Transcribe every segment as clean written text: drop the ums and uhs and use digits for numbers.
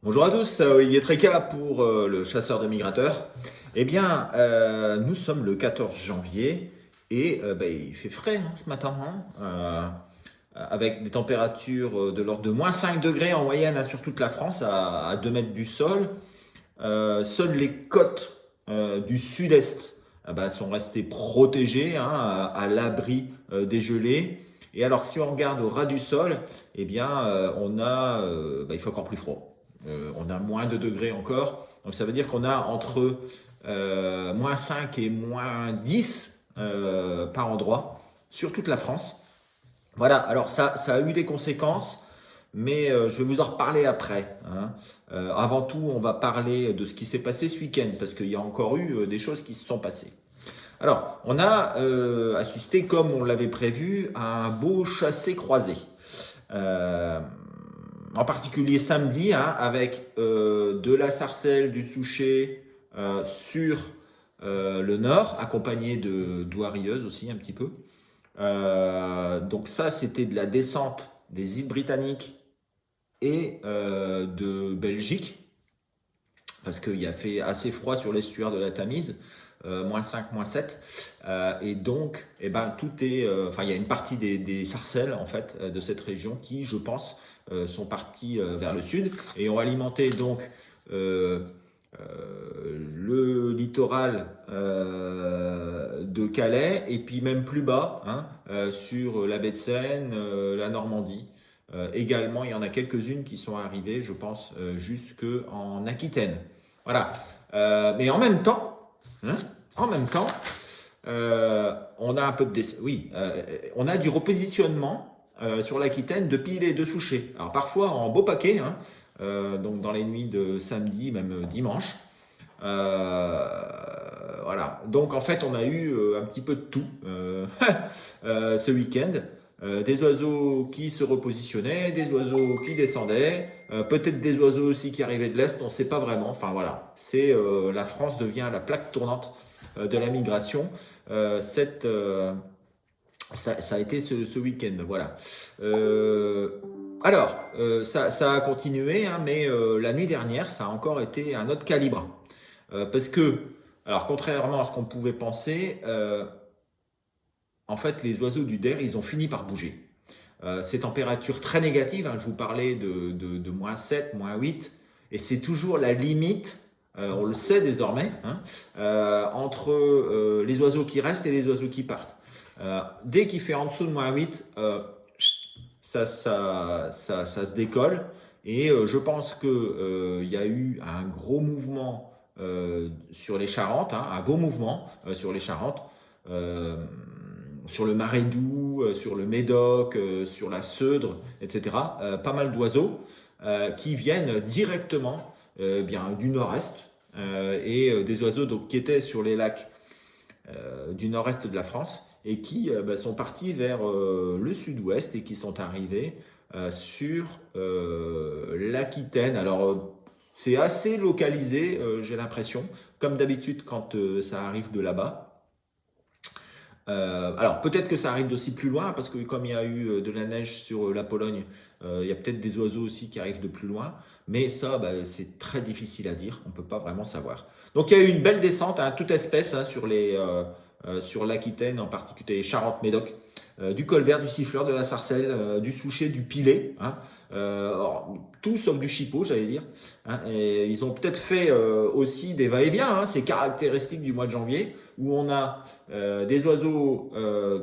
Bonjour à tous, Olivier Tréca pour le chasseur de migrateurs. Eh bien, nous sommes le 14 janvier et il fait frais ce matin, avec des températures de l'ordre de moins 5 degrés en moyenne sur toute la France, à 2 mètres du sol. Seules les côtes du sud-est sont restées protégées, à l'abri des gelées. Et alors, si on regarde au ras du sol, eh bien, il fait encore plus froid. On a moins 2 degrés encore. Donc, ça veut dire qu'on a entre moins 5 et moins 10 par endroit sur toute la France. Voilà, alors ça a eu des conséquences, mais je vais vous en reparler après. Avant tout, on va parler de ce qui s'est passé ce week-end, parce qu'il y a encore eu des choses qui se sont passées. Alors, on a assisté, comme on l'avait prévu, à un beau chassé-croisé. Euh, En particulier samedi, avec de la sarcelle, du souchet sur le nord, accompagné de douarilleuse aussi un petit peu. Donc ça, c'était de la descente des îles britanniques et de Belgique, parce qu'il a fait assez froid sur l'estuaire de la Tamise, moins 5, moins 7. Et donc, tout est. Enfin, il y a une partie des sarcelles, en fait, de cette région qui, je pense, sont partis vers le sud et ont alimenté donc euh, le littoral de Calais et puis même plus bas, sur la baie de Seine, la Normandie. Également, il y en a quelques-unes qui sont arrivées, je pense, jusque en Aquitaine. Voilà. Mais en même temps, hein, en même temps, on a un peu de on a du repositionnement sur l'Aquitaine de Pile et de Souchet. Alors parfois en beau paquet, donc dans les nuits de samedi, même dimanche. Voilà. Donc en fait, on a eu un petit peu de tout ce week-end. Des oiseaux qui se repositionnaient, des oiseaux qui descendaient, peut-être des oiseaux aussi qui arrivaient de l'Est, on ne sait pas vraiment. Enfin voilà, la France devient la plaque tournante de la migration. Ça a été ce week-end, voilà. Ça a continué, mais la nuit dernière, ça a encore été un autre calibre. Parce que, alors contrairement à ce qu'on pouvait penser, en fait, les oiseaux du DER, ils ont fini par bouger. Ces températures très négatives, je vous parlais de moins 7, moins 8, et c'est toujours la limite, on le sait désormais, entre les oiseaux qui restent et les oiseaux qui partent. Dès qu'il fait en dessous de moins 8, ça se décolle. Et je pense qu'il y a eu un gros mouvement sur les Charentes, un beau mouvement sur les Charentes, euh, sur le Marais Doux, sur le Médoc, sur la Seudre, etc. Pas mal d'oiseaux qui viennent directement du nord-est et des oiseaux donc, qui étaient sur les lacs du nord-est de la France et qui sont partis vers le sud-ouest et qui sont arrivés sur l'Aquitaine. Alors, c'est assez localisé, j'ai l'impression, comme d'habitude quand ça arrive de là-bas. Alors peut-être que ça arrive d'aussi plus loin, parce que comme il y a eu de la neige sur la Pologne, il y a peut-être des oiseaux aussi qui arrivent de plus loin, mais ça c'est très difficile à dire, on ne peut pas vraiment savoir. Donc il y a eu une belle descente, toute espèce, sur l'Aquitaine, en particulier Charente-Médoc, du colvert, du siffleur, de la sarcelle, du souchet, du pilet, alors, tout sauf du chipot, j'allais dire. Et ils ont peut-être fait aussi des va-et-vient, c'est caractéristique du mois de janvier, où on a des oiseaux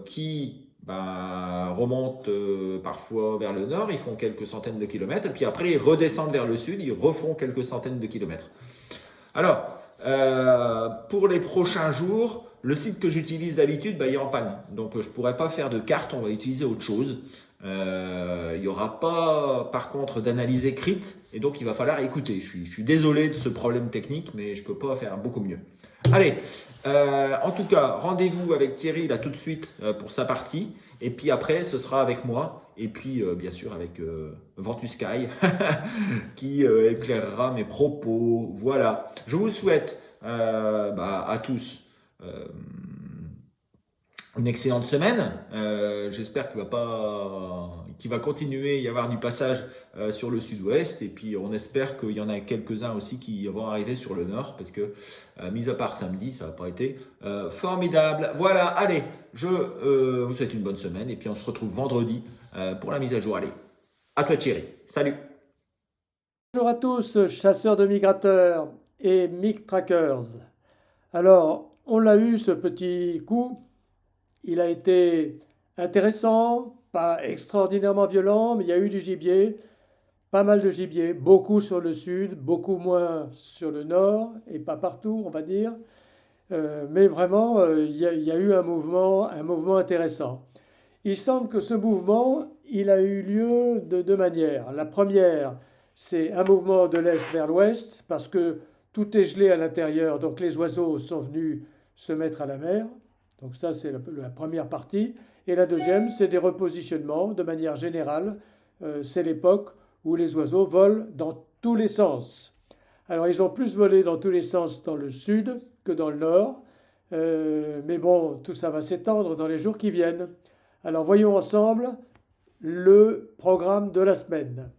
qui remontent parfois vers le nord, ils font quelques centaines de kilomètres, et puis après ils redescendent vers le sud, ils refont quelques centaines de kilomètres. Alors, pour les prochains jours, le site que j'utilise d'habitude, il est en panne. Donc, je ne pourrai pas faire de carte, on va utiliser autre chose. Il n'y aura pas, par contre, d'analyse écrite, et donc il va falloir écouter. Je suis désolé de ce problème technique, mais je ne peux pas faire beaucoup mieux. Allez, en tout cas, rendez-vous avec Thierry là tout de suite pour sa partie. Et puis après, ce sera avec moi. Et puis, bien sûr, avec Ventus Sky qui éclairera mes propos. Voilà. Je vous souhaite à tous une excellente semaine. J'espère qu'il va continuer à y avoir du passage sur le sud-ouest. Et puis on espère qu'il y en a quelques-uns aussi qui vont arriver sur le nord parce que, mis à part samedi, ça n'a pas été formidable. Voilà, allez, je vous souhaite une bonne semaine et puis on se retrouve vendredi pour la mise à jour. Allez, à toi Thierry. Salut. Bonjour à tous, chasseurs de migrateurs et Mic Trackers. Alors, on l'a eu ce petit coup. Il a été intéressant, pas extraordinairement violent, mais il y a eu du gibier, pas mal de gibier, beaucoup sur le sud, beaucoup moins sur le nord, et pas partout, on va dire. Mais vraiment, il y a eu un mouvement intéressant. Il semble que ce mouvement, il a eu lieu de deux manières. La première, c'est un mouvement de l'est vers l'ouest, parce que tout est gelé à l'intérieur, donc les oiseaux sont venus se mettre à la mer. Donc ça, c'est la première partie. Et la deuxième, c'est des repositionnements de manière générale. C'est l'époque où les oiseaux volent dans tous les sens. Alors, ils ont plus volé dans tous les sens dans le sud que dans le nord. Mais bon, tout ça va s'étendre dans les jours qui viennent. Alors, voyons ensemble le programme de la semaine.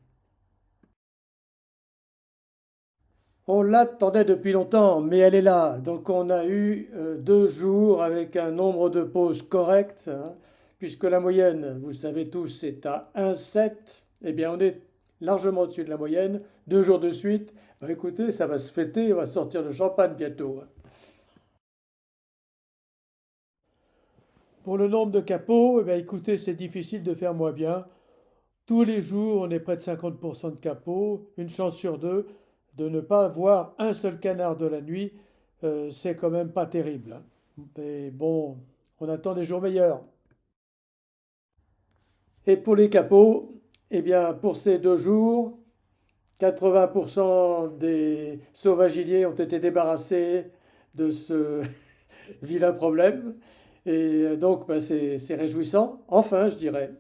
On l'attendait depuis longtemps, mais elle est là. Donc on a eu 2 jours avec un nombre de pauses correct, hein, puisque la moyenne, vous le savez tous, est à 1,7. Eh bien, on est largement au-dessus de la moyenne. 2 jours de suite. Bah, écoutez, ça va se fêter, on va sortir le champagne bientôt. Pour le nombre de capots, eh bien, écoutez, c'est difficile de faire moins bien. Tous les jours, on est près de 50% de capots, une chance sur deux de ne pas voir un seul canard de la nuit, c'est quand même pas terrible, hein. Mais bon, on attend des jours meilleurs. Et pour les capots, eh bien, pour ces 2 jours, 80% des sauvagiliers ont été débarrassés de ce vilain problème. Et donc, ben, c'est réjouissant. Enfin, je dirais.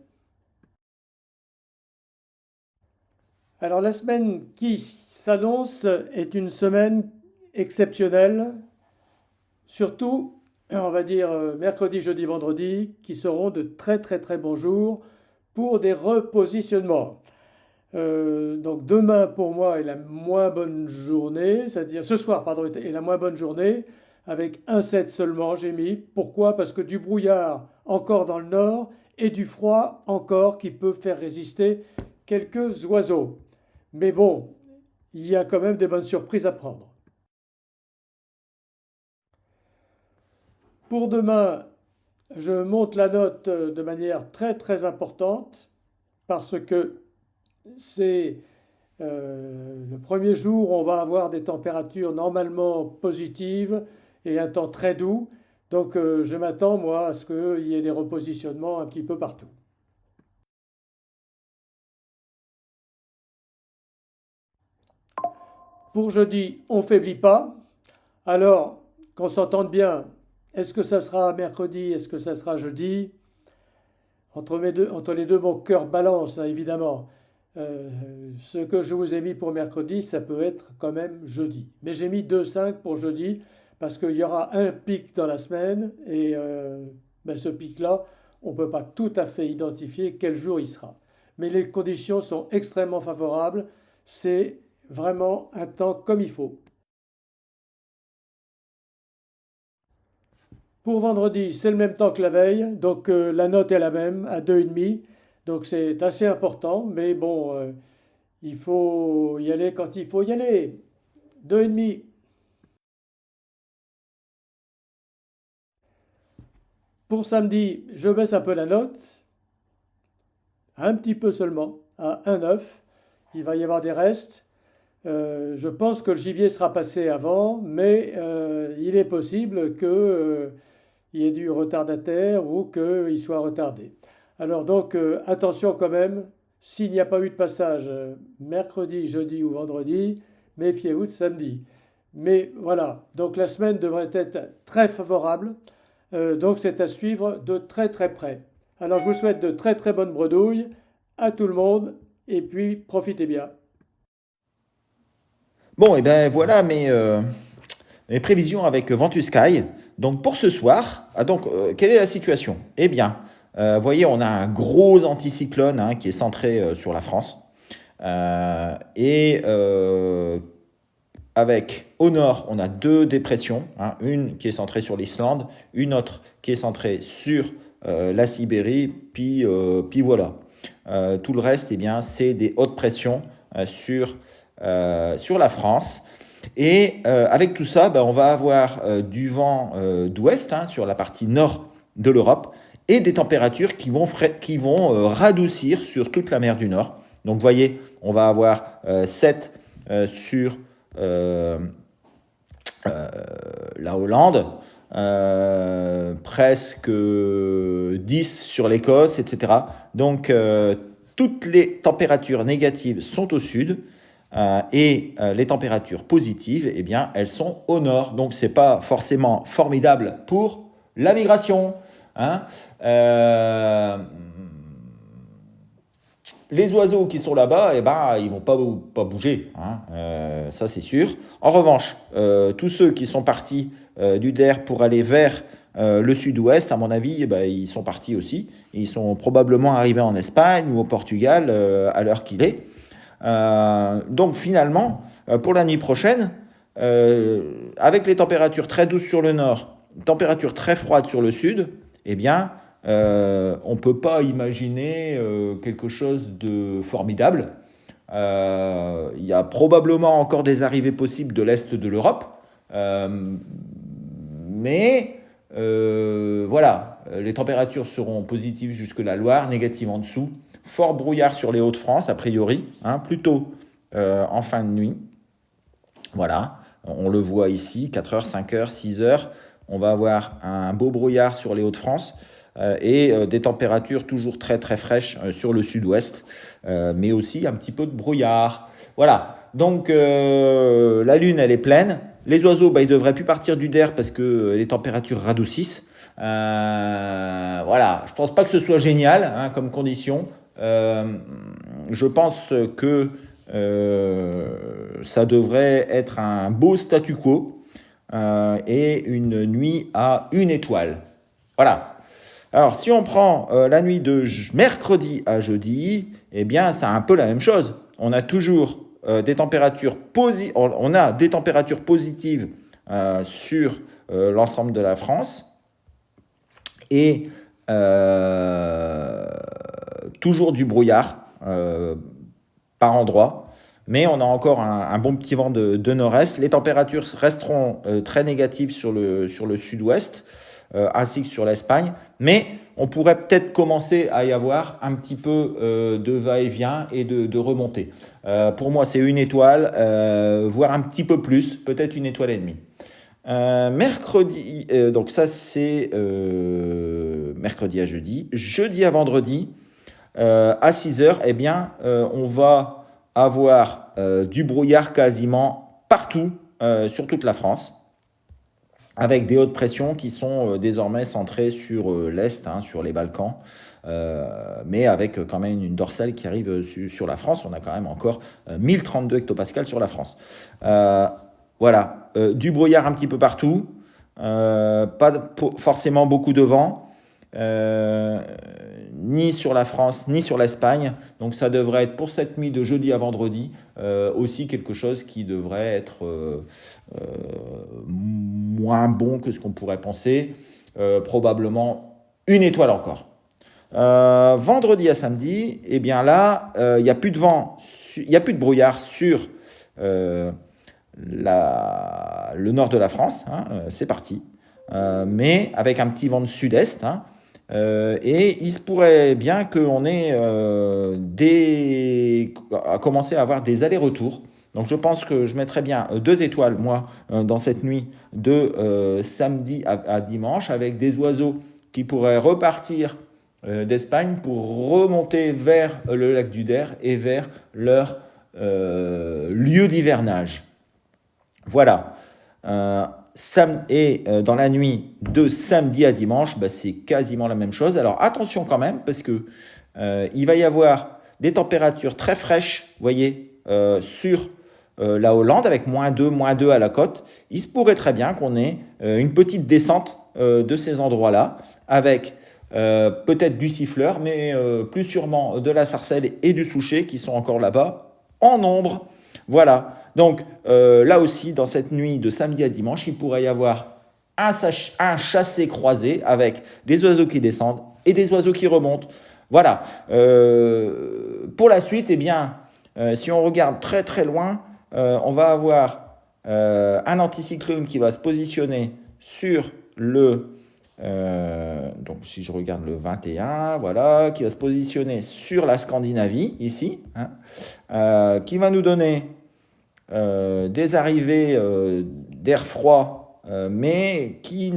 Alors la semaine qui s'annonce est une semaine exceptionnelle, surtout, on va dire, mercredi, jeudi, vendredi, qui seront de très très très bons jours pour des repositionnements. Donc demain pour moi est la moins bonne journée, c'est-à-dire ce soir, pardon, est la moins bonne journée, avec 1,7 seulement j'ai mis. Pourquoi? Parce que du brouillard encore dans le nord et du froid encore qui peut faire résister quelques oiseaux. Mais bon, il y a quand même des bonnes surprises à prendre. Pour demain, je monte la note de manière très très importante parce que c'est le premier jour où on va avoir des températures normalement positives et un temps très doux. Donc je m'attends moi à ce qu'il y ait des repositionnements un petit peu partout. Pour jeudi, on ne faiblit pas. Alors, qu'on s'entende bien, est-ce que ça sera mercredi, est-ce que ça sera jeudi? Entre les deux, mon cœur balance, hein, évidemment. Euh, Ce que je vous ai mis pour mercredi, ça peut être quand même jeudi. Mais j'ai mis 2,5 pour jeudi parce qu'il y aura un pic dans la semaine et ben, ce pic-là, on ne peut pas tout à fait identifier quel jour il sera. Mais les conditions sont extrêmement favorables. C'est vraiment un temps comme il faut. Pour vendredi, c'est le même temps que la veille, donc la note est la même, à 2,5. Donc c'est assez important, mais bon, il faut y aller quand il faut y aller. 2,5. Pour samedi, je baisse un peu la note, un petit peu seulement, à 1,9. Il va y avoir des restes. Je pense que le gibier sera passé avant, mais il est possible qu'il y ait du retardataire ou qu'il soit retardé. Alors donc attention quand même, s'il n'y a pas eu de passage mercredi, jeudi ou vendredi, méfiez-vous de samedi. Mais voilà, donc la semaine devrait être très favorable, donc c'est à suivre de très très près. Alors je vous souhaite de très très bonnes bredouilles à tout le monde et puis profitez bien. Bon, et ben voilà mes prévisions avec Ventus Sky. Donc pour ce soir, quelle est la situation? Eh bien, vous voyez, on a un gros anticyclone qui est centré sur la France. Avec au nord, on a deux dépressions, une qui est centrée sur l'Islande, une autre qui est centrée sur la Sibérie, puis voilà. Tout le reste, eh bien, c'est des hautes pressions sur la France. Et avec tout ça, on va avoir du vent d'ouest sur la partie nord de l'Europe et des températures qui vont radoucir sur toute la mer du Nord. Donc vous voyez, on va avoir 7 sur la Hollande, presque 10 sur l'Écosse, etc. Donc toutes les températures négatives sont au sud. Et les températures positives, eh bien, elles sont au nord. Donc, ce n'est pas forcément formidable pour la migration. Les oiseaux qui sont là-bas, ils ne vont pas bouger. Ça, c'est sûr. En revanche, tous ceux qui sont partis du Der pour aller vers le sud-ouest, à mon avis, ils sont partis aussi. Ils sont probablement arrivés en Espagne ou au Portugal à l'heure qu'il est. Donc finalement, pour la nuit prochaine, avec les températures très douces sur le nord, températures très froides sur le sud, eh bien, on ne peut pas imaginer quelque chose de formidable. Il y a probablement encore des arrivées possibles de l'Est de l'Europe, mais voilà, les températures seront positives jusque la Loire, négatives en dessous. Fort brouillard sur les Hauts-de-France, a priori, plutôt en fin de nuit. Voilà, on le voit ici, 4h, 5h, 6h. On va avoir un beau brouillard sur les Hauts-de-France et des températures toujours très très fraîches sur le sud-ouest, mais aussi un petit peu de brouillard. Voilà, donc la lune, elle est pleine. Les oiseaux, ils ne devraient plus partir du Der parce que les températures radoucissent. Voilà, je ne pense pas que ce soit génial comme condition. Je pense que ça devrait être un beau statu quo et une nuit à 1 étoile. Voilà. Alors, si on prend la nuit de mercredi à jeudi, eh bien, c'est un peu la même chose. On a toujours des températures positives sur l'ensemble de la France et toujours du brouillard par endroits, mais on a encore un bon petit vent de nord-est. Les températures resteront très négatives sur le sud-ouest, ainsi que sur l'Espagne, mais on pourrait peut-être commencer à y avoir un petit peu de va-et-vient et de remontée. Pour moi, c'est 1 étoile, voire un petit peu plus, peut-être 1 étoile et demie. Mercredi, donc ça c'est mercredi à jeudi. Jeudi à vendredi, à 6h, eh bien, on va avoir du brouillard quasiment partout sur toute la France, avec des hautes pressions qui sont désormais centrées sur l'Est, sur les Balkans, mais avec quand même une dorsale qui arrive sur la France. On a quand même encore 1032 hectopascales sur la France. Voilà, du brouillard un petit peu partout, pas forcément beaucoup de vent, ni sur la France, ni sur l'Espagne. Donc ça devrait être pour cette nuit de jeudi à vendredi aussi quelque chose qui devrait être moins bon que ce qu'on pourrait penser. Probablement 1 étoile encore. Vendredi à samedi, eh bien là, il n'y a plus de vent, il n'y a plus de brouillard sur le nord de la France. C'est parti. Mais avec un petit vent de sud-est. Et il se pourrait bien qu'on ait commencé à avoir des allers-retours. Donc je pense que je mettrais bien 2 étoiles, moi, dans cette nuit de samedi à dimanche, avec des oiseaux qui pourraient repartir d'Espagne pour remonter vers le lac du Der et vers leur lieu d'hivernage. Voilà. Et dans la nuit de samedi à dimanche, c'est quasiment la même chose. Alors attention quand même, parce que il va y avoir des températures très fraîches, vous voyez, sur la Hollande avec -2 à la côte, il se pourrait très bien qu'on ait une petite descente de ces endroits-là avec peut-être du siffleur, mais plus sûrement de la sarcelle et du souchet qui sont encore là-bas en nombre. Voilà. Donc là aussi, dans cette nuit de samedi à dimanche, il pourrait y avoir un chassé-croisé avec des oiseaux qui descendent et des oiseaux qui remontent. Voilà. Pour la suite, eh bien, si on regarde très très loin, on va avoir un anticyclone qui va se positionner sur donc si je regarde le 21, voilà, qui va se positionner sur la Scandinavie, ici, hein, qui va nous donner des arrivées d'air froid, mais qui,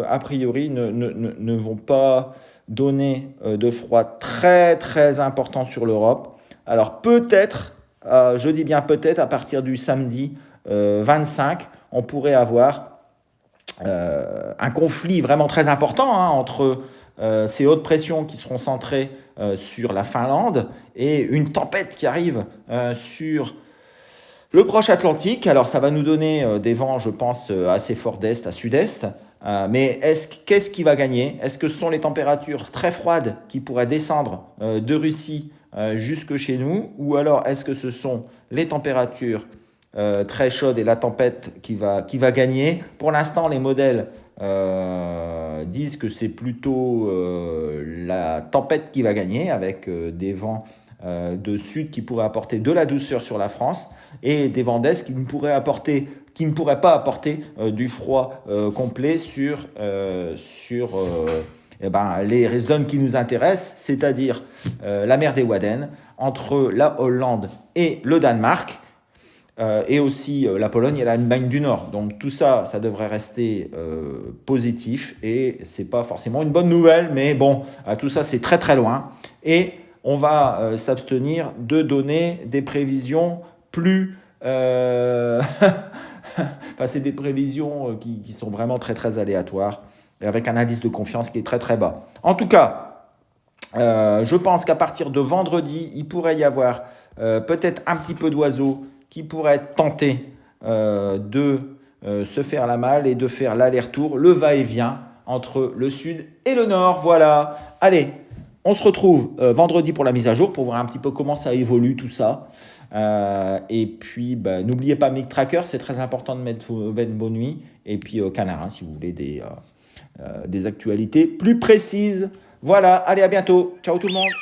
a priori, ne vont pas donner de froid très très important sur l'Europe. Alors peut-être, je dis bien peut-être, à partir du samedi 25, on pourrait avoir un conflit vraiment très important entre ces hautes pressions qui seront centrées sur la Finlande et une tempête qui arrive sur le proche Atlantique. Alors ça va nous donner des vents, je pense, assez forts d'est à sud-est. Mais qu'est-ce qui va gagner? Est-ce que ce sont les températures très froides qui pourraient descendre de Russie jusque chez nous? Ou alors est-ce que ce sont les températures très chaudes et la tempête qui va gagner? Pour l'instant, les modèles disent que c'est plutôt la tempête qui va gagner avec des vents de sud qui pourraient apporter de la douceur sur la France et des vents d'est qui ne pourraient pas apporter du froid complet sur les zones qui nous intéressent, c'est-à-dire la mer des Wadden, entre la Hollande et le Danemark, et aussi la Pologne et l'Allemagne du Nord. Donc tout ça, ça devrait rester positif et c'est pas forcément une bonne nouvelle, mais bon, tout ça c'est très très loin et on va s'abstenir de donner des prévisions plus... enfin, c'est des prévisions qui sont vraiment très très aléatoires et avec un indice de confiance qui est très très bas. En tout cas, je pense qu'à partir de vendredi, il pourrait y avoir peut-être un petit peu d'oiseaux qui pourraient être tentés de se faire la malle et de faire l'aller-retour, le va-et-vient entre le sud et le nord. Voilà. Allez, on se retrouve vendredi pour la mise à jour pour voir un petit peu comment ça évolue tout ça. Et puis, n'oubliez pas Mic Tracker, c'est très important de mettre vos nuits. Et puis Canard, si vous voulez des actualités plus précises. Voilà, allez, à bientôt. Ciao tout le monde.